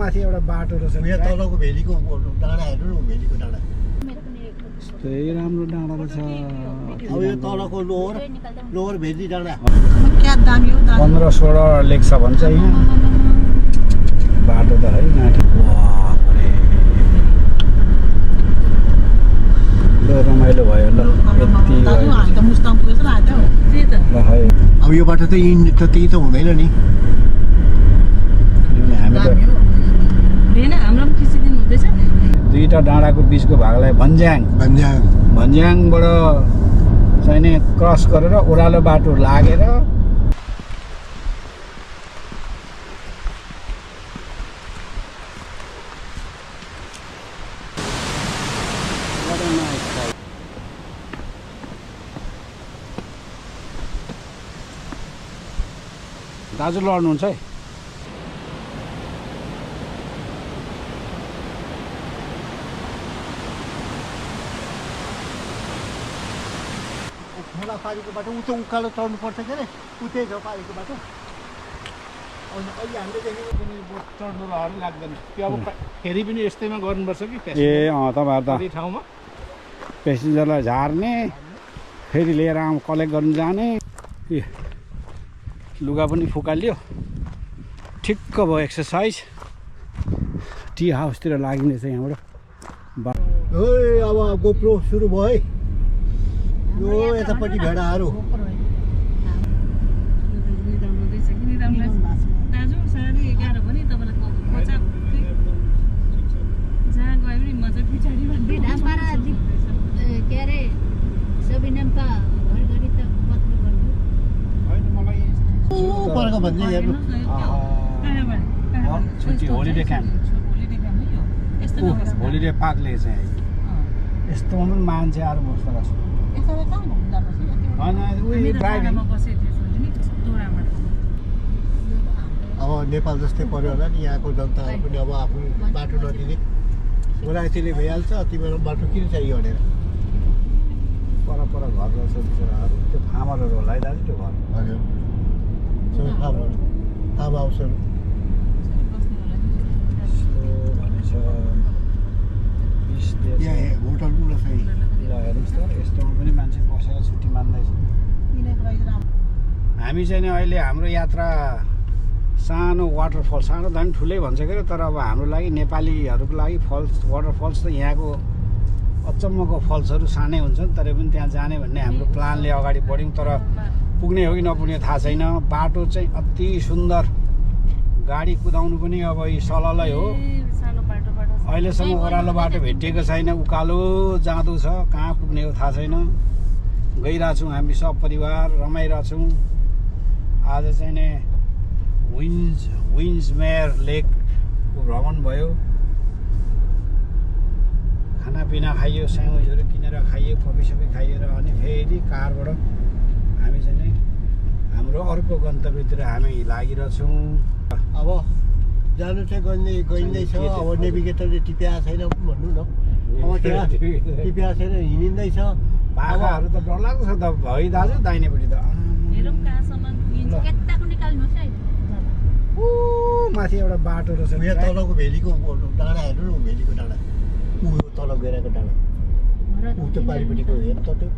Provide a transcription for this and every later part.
माथि एउटा बाटो रहेछ यहाँ तलको भेलीको डाँडा हेर्नु न भेलीको डाँडा त्यही राम्रो डाँडा रहेछ अब यो तलको लोवर भेली डाँडा 15-16 लेख्छ भन्छ यहाँ बाटो त है माथि ल रमाइलो भयो ल यति ल है अब यो बाटो त त्यही त हुँदैन नि हामी त दुईटा डाँडाको बिचको भागलाई भन्ज्याङबाट चाहिँ नि क्रस गरेर ओह्रालो बाटो लागेर दाजु लड्नुहुन्छ है खोला पारीको बाटो उता उकालो चढ्नु पर्छ के अरे उतै छ पारीको बाटो अहिले हामीले देखेको कुनै बोट चढ्नु रहरै लाग्दैन त्यो अब फेरि पनि यस्तैमा गर्नुपर्छ कि तपाईँहरू त ठाउँमा पेसेन्जरलाई झार्ने फेरि लिएर कलेक्ट गर्नु जाने लुगा पनि फुकालियो ठिक्क भयो एक्सर्साइज टी हाउसतिर लागिनेछ यहाँबाट अब गोप्रो सुरु भयो है यो यतापट्टि भेडाहरू होलिडे क्याम्प होलिडे पार्कले चाहिँ यस्तोमा पनि मान्छेहरू बस्दो रहेछ अब नेपाल जस्तै पर्यो होला नि यहाँको जनताहरू पनि अब आफ्नो बाटो नदिने बोलाइथिले भइहाल्छ तिम्रो बाटो किन चाहियो भनेर पर घर रहेछ बिचराहरू त्यो फार्मरहरू होला है दाजु त्यो घर हजुर फार्म हाउसहरू होटल पनि रहेछ हेर्नुहोस् त यस्तोमा पनि मान्छे बसेर छुट्टी मान्दैछ हामी चाहिँ नि अहिले हाम्रो यात्रा सानो वाटरफल सानो त पनि ठुलै भन्छ के तर अब हाम्रो लागि नेपालीहरूको लागि वाटरफल्स त यहाँको अचम्मको फल्सहरू सानै हुन्छन् तर पनि त्यहाँ जाने भन्ने हाम्रो प्लानले अगाडि बढ्यौँ तर पुग्ने हो कि नपुग्ने थाहा छैन बाटो चाहिँ अति सुन्दर गाडी कुदाउनु पनि अब यी सललै हो अहिलेसम्म ओह्रालो बाटो भेटिएको छैन उकालो जाँदो छ कहाँ पुग्ने हो थाहा छैन गइरहेछौँ हामी सब परिवार रमाइरहेछौँ आज चाहिँ नि विन्जमेयर लेकको भ्रमण भयो खानापिना खाइयो स्यान्डविचहरू किनेर खाइयो कफी खाइयो र अनि फेरि कारबाट हामी चाहिँ नि हाम्रो अर्को गन्तव्यतिर हामी लागिरहेछौँ अब जानु चाहिँ गइँदैछ अब नेभिगेटरले टिप्याएको छैन भन्नु न अब त्यहाँ टिप्याएको छैन हिँडिँदैछ पाखाहरू त डरलाग्दो छ त है दाजु दाहिनेपट्टि त माथि एउटा बाटो रहेछ यहाँ तलको भेलीको डाँडा हेर्नु न भेलीको डाँडा ऊ तल गइरहेको डाँडा ऊ त्यो पारिपट्टिको हेर्नु त त्यो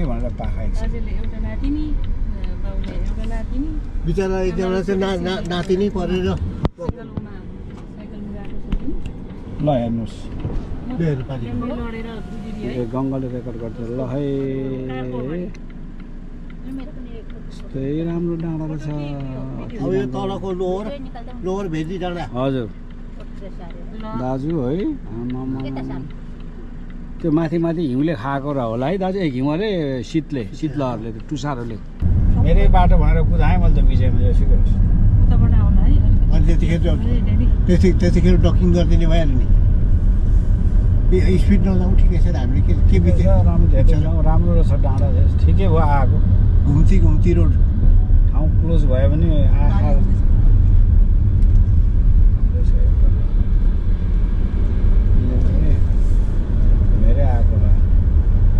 भनेर पाखा बिचरा एकजना चाहिँ नातिनी परेर ल हेर्नुहोस् गङ्गाले रेकर्ड गर्छ ल है यस्तै राम्रो डाँडा रहेछ अब यो तलको लोवर भेली डाँडा हजुर दाजु है त्यो माथि हिउँले खाएको र होला है दाजु हिउँ अरे शीतलहरले टुसारोले मेरै बाटो भनेर कुदाएँ मैले त विजयमा जोसिकोस् अनि त्यतिखेर डकिङ गरिदिने भइहाल्यो नि स्पिड नजाउँ ठिकै छ हामीले के बित्यो राम्रो रहेछ डाँडा ठिकै भयो आएको घुम्ती रोड ठाउँ क्लोज भयो भने आँखा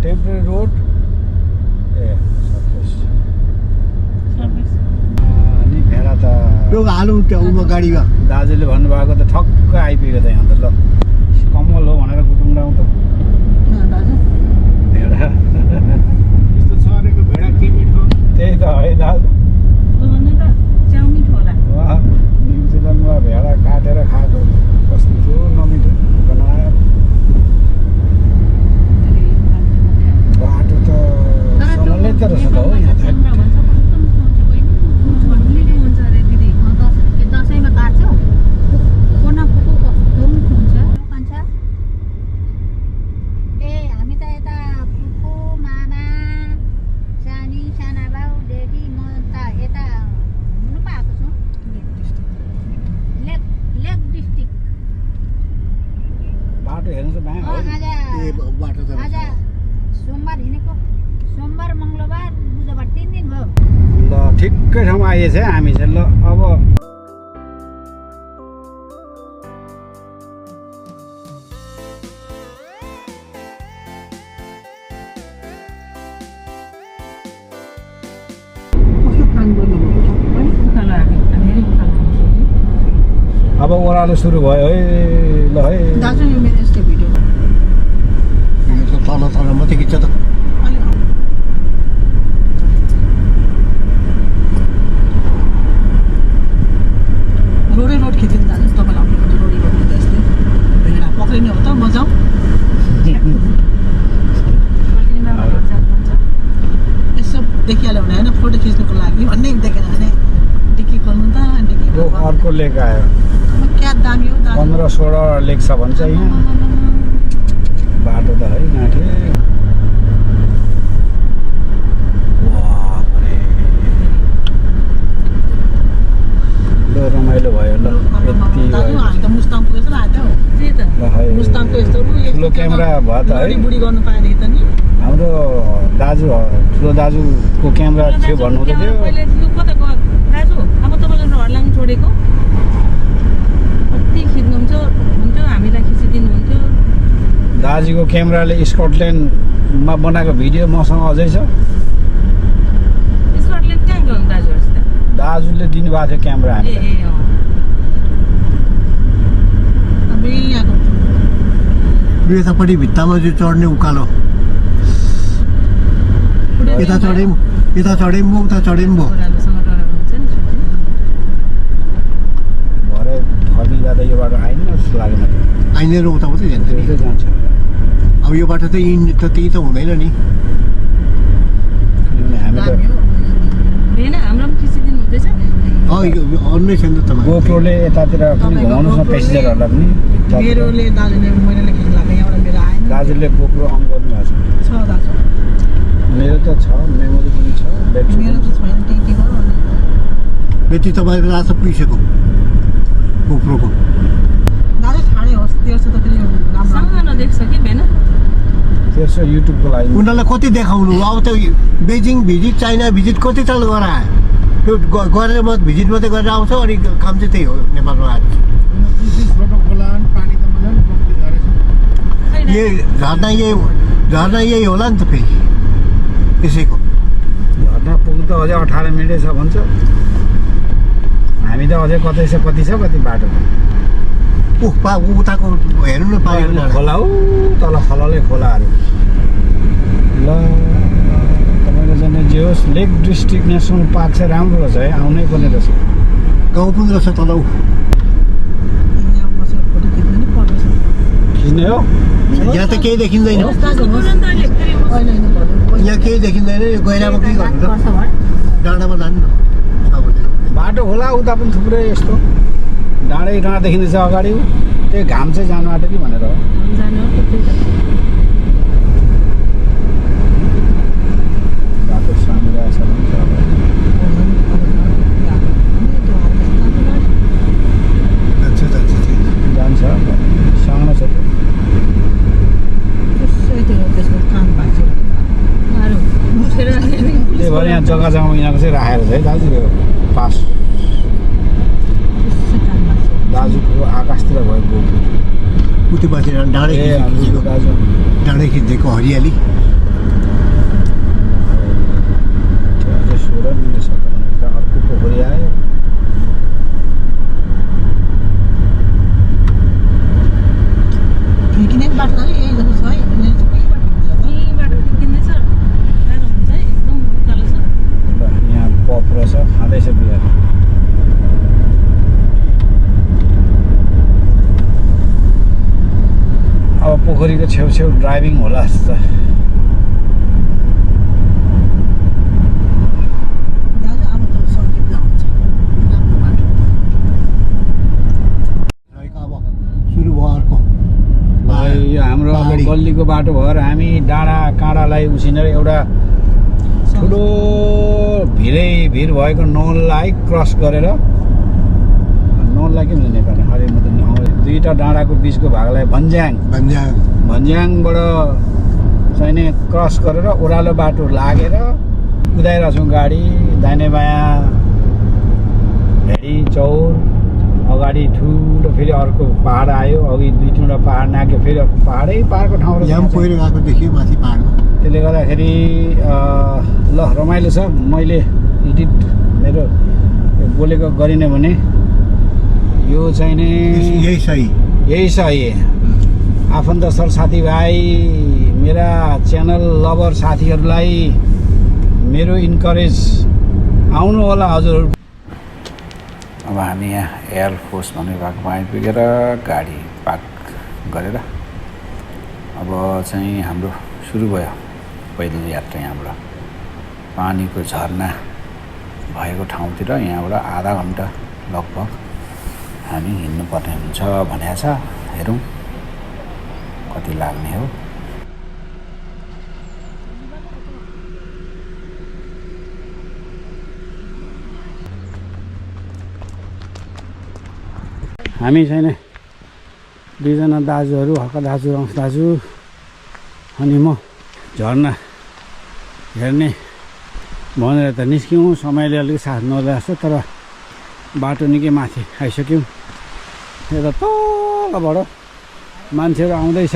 टेम्परेरी रोड ए सपोज त्यो हालौँ त्यहाँ गाडीमा दाजुले भन्नुभएको त ठक्क आइपुग्यो त यहाँ त ल कमल हो भनेर कुटुम्डाउँ त भेडा यस्तो सरेको भेडा के मिठो त्यही त है दाजु वाह, न्युजिल्यान्डमा भेडा काटेर खाएको कस्तो नमिठो बनाएर बाटो त सललै त रहेछ त हो यहाँ त दसैँमा काट्छौ कोना पुको कस्तो मिठो हुन्छ भन्छ ए हामी त यता पुको मामा सानी साना बाउ डेडी म त यता घुम्नु पाएको छु लेक डिस्ट्रिक्ट बाटो हेर्नु त भाइ ए बाटो त आज सोमबार हिँडेको सोमबार मङ्गलबार बुधबार 3 दिन भयो ल ठिक्कै ठाउँमा आइएछ है हामी चाहिँ ल अब अब ओह्रालो सुरु भयो है ल है दाजु यो मेरो यस्तो भिडियो यो त तल तल मात्रै खिच्छ त रोडै रोड खिचिन्छ दाजु तपाईँलाई आफ्नो रोडी रोड जस्तै भेडा पक्रिने हो त मजाउ यसो देखिहाल्यो भने होइन फोटो खिच्नुको लागि भन्ने देखेन भने डिक्की खोल्नु त डिक्की यो अर्को लेक आयो क्या दामी हो दाजु 15-16 लेक छ भन्छ यहाँ बाटो त है नाथे ल रमाइलो भयो ल यति दाजु हामी त मुस्ताङ पुगेछ लाग्यो त्यही त ल है मुस्ताङको यस्तो ठुलो क्यामेरा भयो त है बुढी गर्नु पाएदेखि त नि हाम्रो दाजु ठुलो दाजुको क्यामेरा थियो भन्नुहुँदै थियो पहिले यो कता गयो दाजु अब तपाईँले हर्लाङ छोडेको कति खिच्नुहुन्थ्यो हामीलाई खिचिदिनुहुन्थ्यो दाजुको क्यामेराले स्कटल्यान्डमा बनाएको भिडियो मसँग अझै छ स्कटल्यान्ड कहाँ गयो दाजुहरूसित दाजुले दिनुभएको थियो क्यामेरा ए हामीलाई ए अँ अब यहाँको यतापट्टि भित्तामा चाहिँ चढ्ने उकालो यता चढेँ म उता चढेँ म ओह्रालोसँग डराउनु हुन्छ नि भरे फर्नी जाँदा यो बाटो आइन जस्तो लागेन आइनेर उता मात्रै जान्छ नि त्यो जान्छ अब यो बाटो त त्यही त हुँदैन नि किनभने हामी त दामी हो होइन हाम्रो पनि खिचिदिनु हुँदैछ यो अन्य छ नि त तपाईँ गोप्रोले यतातिर पनि घुमाउनु छ पेसेन्जरहरूलाई पनि मेरोले दाजुले मैले खिच्नु लाग्यो यहाँबाट मेरो आएन दाजुले गोप्रो अन गर्नुभएको छ दाजु छ मेरो त छ मेमोरी पनि छ ब्याट्री मेरो त छैन त्यही के गर्नु यति तपाईँको रातो पुगिसक्यो गोप्रोको दाजु ठाडै होस् तेर्सो त फेरि राम्रो सानो देख्छ कि भेन तेर्सो युट्युबको लागि उनीहरूलाई कति देखाउनु अब त बेजिङ भिजिट चाइना भिजिट कति चाल गरायो त्यो गरेर म भिजिट मात्रै गरेर आउँछ अनि काम चाहिँ त्यही हो नेपालमा आएर छोटो खोला अनि पानी त मजाले बग्दै झरेछ यही झर्ना यही होला नि त फेरि त्यसैको घटना पुग्नु त अझै 18 मिनटै छ भन्छ हामी त अझै कतै छ कति छ कति बाटो उताको हेर्नु न पायो खोला हौ तल खललै खोलाहरू ल तपाईँको चाहिँ जे होस् लेक डिस्ट्रिक्ट नेसनल पार्क चाहिँ राम्रो रहेछ है आउनै पर्ने रहेछ गाउँ पनि रहेछ तल यहाँ बसेर फोटो खिच्नु नि पर्छ खिच्ने हो यहाँ त केही देखिँदैन दाजु होस् होइन होइन भन्नु यहाँ केही देखिँदैन यो गहिरामा के गर्नु त डाँडामा लानु न अब बाटो होला उता पनि थुप्रै यस्तो डाँडै डाँडा देखिँदैछ अगाडि त्यही घाम चाहिँ जानु आँट्यो कि भनेर हो जानु बाटो सानो रहेछ भने चाहिँ अब जान्छ सानो छ त्यो त्यसको काम भएको त्यही भएर यहाँ जग्गा जग्गामा यिनीहरूको चाहिँ राखेर छ है दाजु यो पास दाजुको आकाशतिर भएको उति बसेर डाँडै ए हाम्रो दाजु डाँडै खिचिदिएको हरियाली अझै 16 मिनट छ भने त अर्को पोखरी आयो बस खाँदैछ बियर। अब पोखरीको छेउछेउ ड्राइभिङ होला जस्तो। दाजु अब त सकिँदा हुन्छ राम्रो बाटो। अब सुरु भयो अर्को यो हाम्रो अब पहाडी। गल्लीको बाटो भएर हामी डाँडा काँडालाई उसिनेर एउटा ठुलो भिर भएको नौललाई क्रस गरेर, नौललाई के भन्छ नेपाली, अरे म त दुईवटा डाँडाको बिचको भागलाई भन्ज्याङबाट चाहिँ नि क्रस गरेर ओह्रालो बाटो लागेर कुदाइरहेको छौँ गाडी। दाहिने बायाँ भेडी चौर, अगाडि ठुलो फेरि अर्को पहाड आयो, अघि दुई तिनवटा पहाड नाग्यो, फेरि अर्को पहाडको ठाउँ यहाँ पहिरो गएको देखियो माथि पाहाडमा। त्यसले गर्दाखेरि ल रमाइलो छ। मैले एडिट मेरो बोलेको गरिनँ भने यो चाहिँ नि यही सही। आफन्त सर साथीभाइ, मेरा च्यानल लभर साथीहरूलाई मेरो इन्करेज आउनु होला हजुरहरू। अब हामी यहाँ एयरफोर्स भन्ने भागमा आइपुगेर गाडी पार्क गरेर अब चाहिँ हाम्रो सुरु भयो पैदल यात्रा। यहाँबाट पानीको झरना भएको ठाउँतिर यहाँबाट आधा घन्टा लगभग हामी हिँड्नुपर्ने हुन्छ भनेको छ। हेरौँ कति लाग्ने हो। हामी छैन दुईजना दाजुहरू, हक्का दाजु, रङ्स दाजु अनि म झरना हेर्ने भनेर त निस्क्यौँ। समयले अलिक साथ नदिएको छ, तर बाटो निकै माथि आइसक्यौँ। यता तलबाट मान्छेहरू आउँदैछ।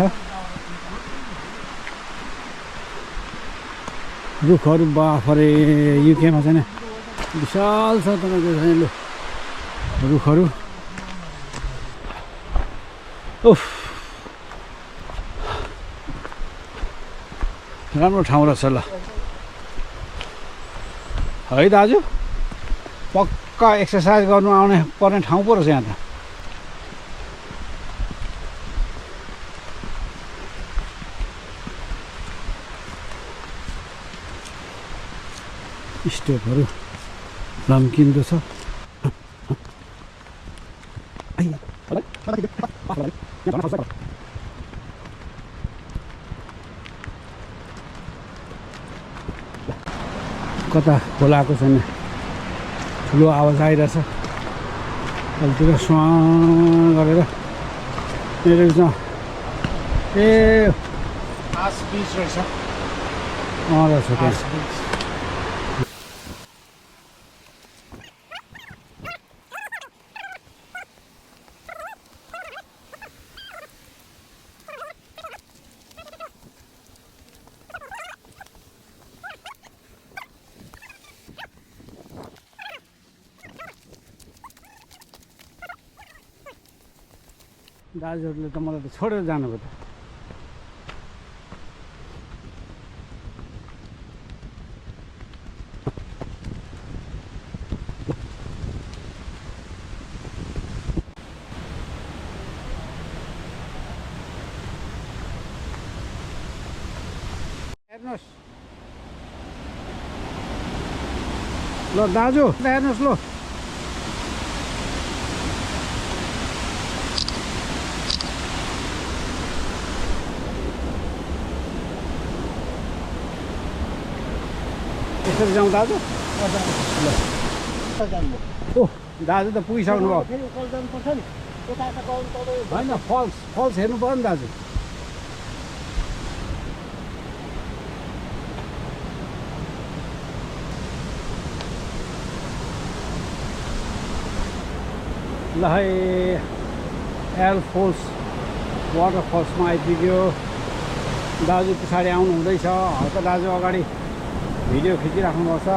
रुखहरू बाफरे युकेमा छैन, विशाल छ तपाईँको छैन लु रुखहरू। उफ, राम्रो ठाउँ रहेछ ल है दाजु। पक्का एक्सर्साइज गर्नु आउने पर्ने ठाउँ पो रहेछ यहाँ त। स्टेपहरू लम्किँदो छ। कता खोलाको छैन, ठुलो आवाज आइरहेछ। अलतिर स्वाँ गरेर मेरो बिचमा ए आस बिच रहेछ। रहेछ त्यहाँ। दाजुहरूले त मलाई त छोडेर जानुभयो त। हेर्नुहोस् ल दाजु, हेर्नुहोस् ल यसरी जाउँ दाजु। ओह दाजु त पुगिसक्नु भयो। होइन फल्स हेर्नु पऱ्यो नि दाजु। ल है एयरफोर्स वाटरफल्समा आइपुग्यो। दाजु पछाडि आउनु हुँदैछ, हल्का दाजु अगाडि भिडियो खिचिराख्नुपर्छ।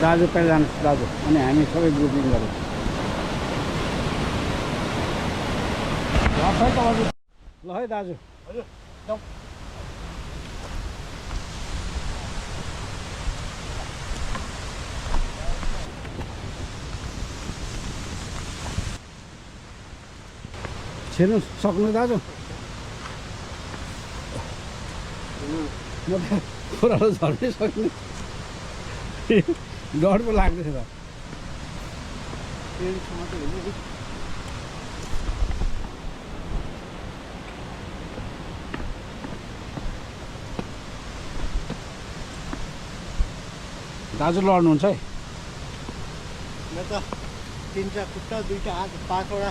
दाजु पहिला जानुहोस् दाजु अनि हामी सबै ग्रुपिङ गरौँ ल है दाजु छिर्नु सक्नु दाजु म त कुराहरू झर्नै सक्ने डर पो लाग्दैछ त दाजु लड्नुहुन्छ है म त 3टा खुट्टा 2टा हात 5वटा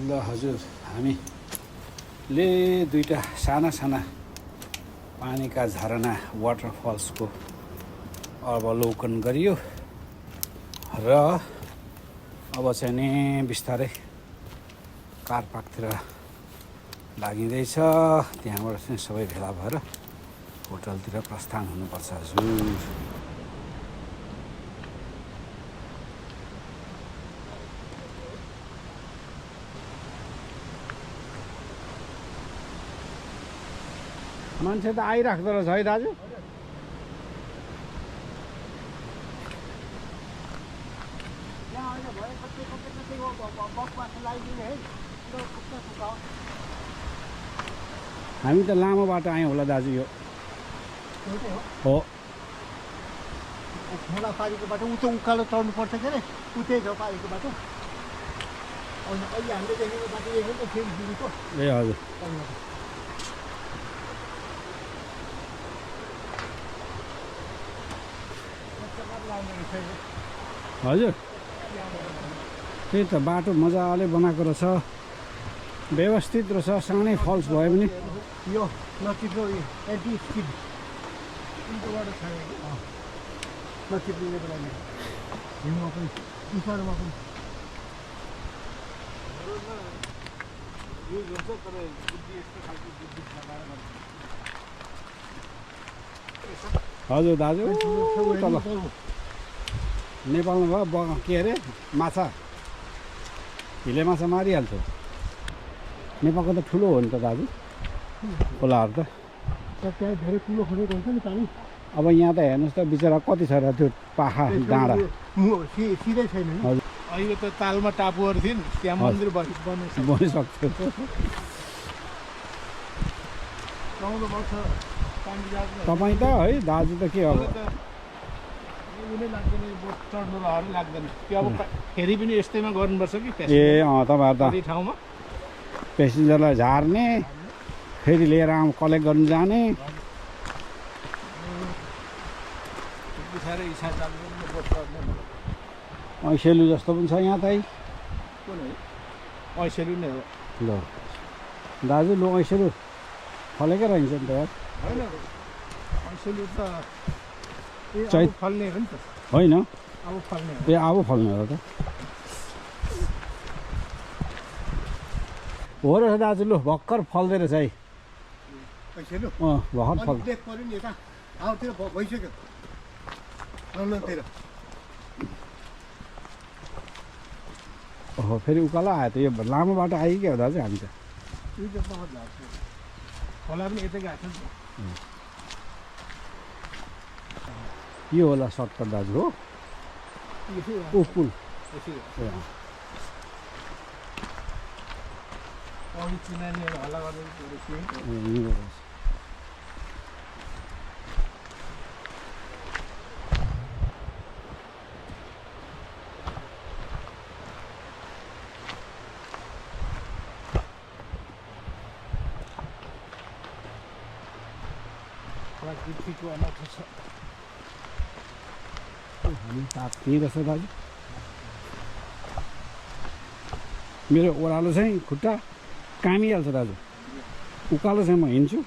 ल हजुर हामीले 2टा साना साना पानीका झरना वाटरफल्सको अवलोकन गरियो र अब चाहिँ नि बिस्तारै कार पार्कतिर लागिँदैछ त्यहाँबाट चाहिँ सबै भेला भएर होटलतिर प्रस्थान हुनुपर्छ हजुर मान्छे त आइराख्दो रहेछ है दाजु हामी त लामो बाटो आयौँ होला दाजु यो हो खोला पारीको बाटो उतो उकालो चढ्नु पर्छ के अरे उतै छ पारीको बाटो अनि अहिले हामीले देखेको बाटो यही हो नि त फेरि दिनको ए हजुर हजुर त्यही त बाटो मजाले बनाएको रहेछ व्यवस्थित रहेछ सानै फल्स भयो भने यो नचिप्लो एन्टी स्किड उल्टोबाट छ नचिप्लिनेको लागि हिउँमा पनि पिछाडमा पनि हजुर दाजु तल नेपालमा भयो के अरे माछा हिले माछा मारिहाल्छ नेपालको त ठुलो हो नि त दाजु खोलाहरू त त्यहाँ धेरै ठुलो खोलेको हुन्छ नि पानी अब यहाँ त हेर्नुहोस् त बिचरा कति छ र त्यो पाखा डाँडा सिधै छैन नि हजुर अहिले त तालमा टापुहरू थिइन् त्यहाँ मन्दिर बनिसक्थ्यो गाउँदो वर्ष पानी जाँदैन तपाईँ त है दाजु त के अब उनी लाग्दैन बोट चढ्नु रहरै लाग्दैन त्यो अब फेरि पनि यस्तैमा गर्नुपर्छ कि ए अँ तपाईँहरू त कति ठाउँमा पेसेन्जरलाई झार्ने फेरि लिएर आउँ कलेक्ट गर्नु जाने बिसारै इच्छा जाँदैन बोट चढ्ने ऐसेलु जस्तो पनि छ यहाँ त है कुन है ऐसेलु नै हो ल दाजु लु ऐसेलु फलेकै रहन्छ नि त यार होइन ऐसेलु त चैत फल्ने हो नि त होइन अब फल्ने हो ए अब फल्ने हो त हो रहेछ दाजु लु भर्खर फल्दै रहेछ है पैसेलु भर्खर फल ब्रेक पऱ्यो नि यता आउतिर भइसक्यो लन्डनतिर ओहो फेरि उकालो आयो त यो लामो बाटो आयो क्या हो दाजु हामी त यो त बहुत लाग्छ खोला पनि यतै गएको छ नि त यो होला सर्टकट दाजु हो ऊ पुल ए अँ। पौडी चिनानीहरू हल्ला गर्दै यो रहेछ। प्रकृतिको अनौठो छ हामी ताप त्यहीँ रहेछ दाजु मेरो ओह्रालो चाहिँ खुट्टा कामिहाल्छ दाजु उकालो चाहिँ म हिँड्छु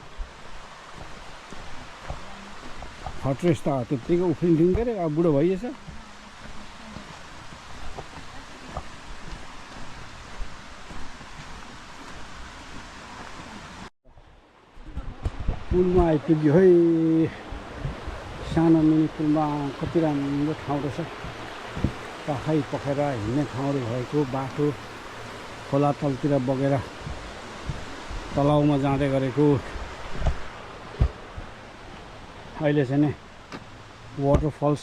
फर्ट्रेस त त्यत्तिकै उफ्रिन्थ्यौँ के अरे अब बुढो भइएछ पुलमा आइपुग्यो है सानो मिनी पुलमा कति राम्रो ठाउँ रहेछ पाखै पखेर हिँड्ने ठाउँहरू भएको बाटो खोला तलतिर बगेर तलाउमा जाँदै गरेको अहिले चाहिँ नि वाटरफल्स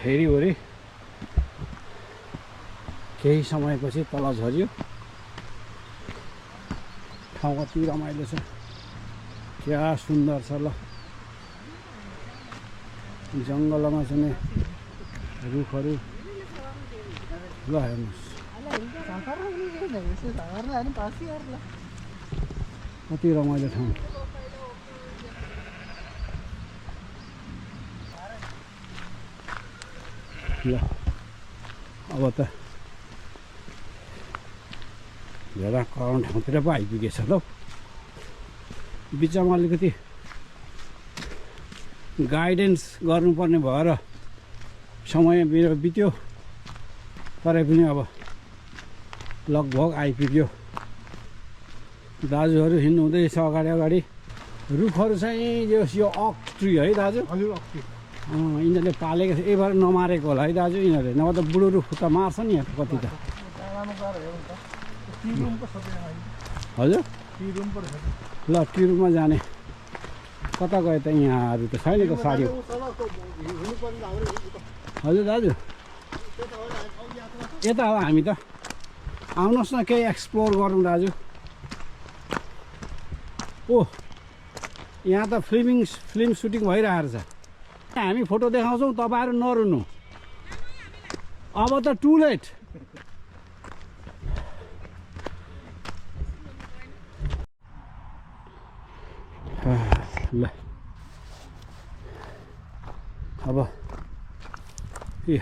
हेरिवरि केही समयपछि तल झऱ्यो ठाउँ कति रमाइलो छ क्या सुन्दर छ ल जङ्गलमा चाहिँ नि रुखहरू ल हेर्नुहोस् कति रमाइलो ठाउँ ल अब त धेरै कराउन ठाउँतिर पो आइपुगेछ ल बिचमा अलिकति गाइडेन्स गर्नुपर्ने भएर समय मेरो बित्यो तरै पनि अब लगभग आइपुग्यो दाजुहरू हिँड्नु हुँदैछ अगाडि अगाडि रुखहरू चाहिँ यो अक ट्री है दाजु हजुर यिनीहरूले पालेको छ यही भएर नमारेको होला है दाजु यिनीहरूले नभए त बुढो रुख त मार्छ नि यहाँ कति त हजुर ल टी रुममा जाने कता गयो त यहाँहरू त छैन त साडी हजुर दाजु यता हो हामी त आउनुहोस् न केही एक्सप्लोर गरौँ दाजु ओ यहाँ त फिल्म सुटिङ भइरहेको छ हामी फोटो देखाउँछौँ तपाईँहरू नरुनु अब त टु लेट ल अब ए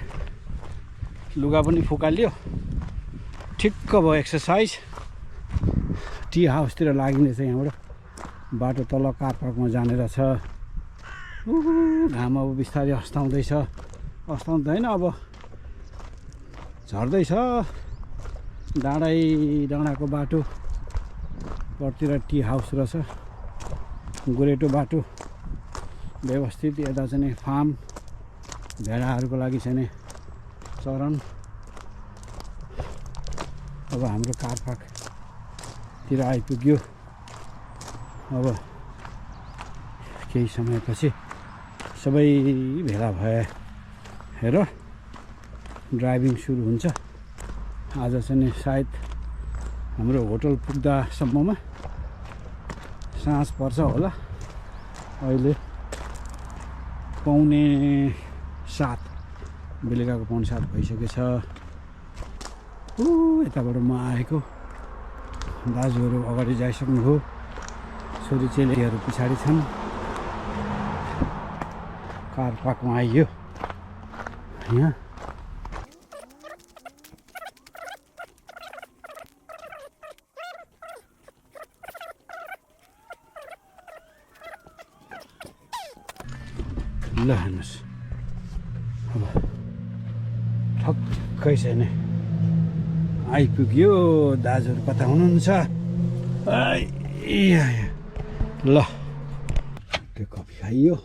लुगा पनि फुकालियो ठिक्क भयो एक्सर्साइज टी हाउसतिर लागिनेछ यहाँबाट बाटो तल कार पार्कमा जाने रहेछ घाम अब बिस्तारै अस्ताउँदैछ अस्ताउँदैन अब झर्दैछ डाँडाको बाटो परतिर टी हाउस रहेछ गोरेटो बाटो व्यवस्थित यता चाहिँ फार्म भेडाहरूको लागि चाहिँ चरन अब हाम्रो कार पार्कतिर आइपुग्यो अब केही समयपछि सबै भेला भए हेर ड्राइभिङ सुरु हुन्छ आज चाहिँ सायद हाम्रो होटल पुग्दासम्ममा साँझ पर्छ होला अहिले 6:45 बेलुकाको 6:45 भइसकेछ यताबाट म आएको दाजुहरू अगाडि जाइसक्नुभयो छोरी चेलीहरू पछाडि छन् कार पार्कमा आइयो यहाँ ल हेर्नुहोस् अब ठक्कै छैन आइपुग्यो दाजुहरू कता हुनुहुन्छ ल त्यो कफी खाइयो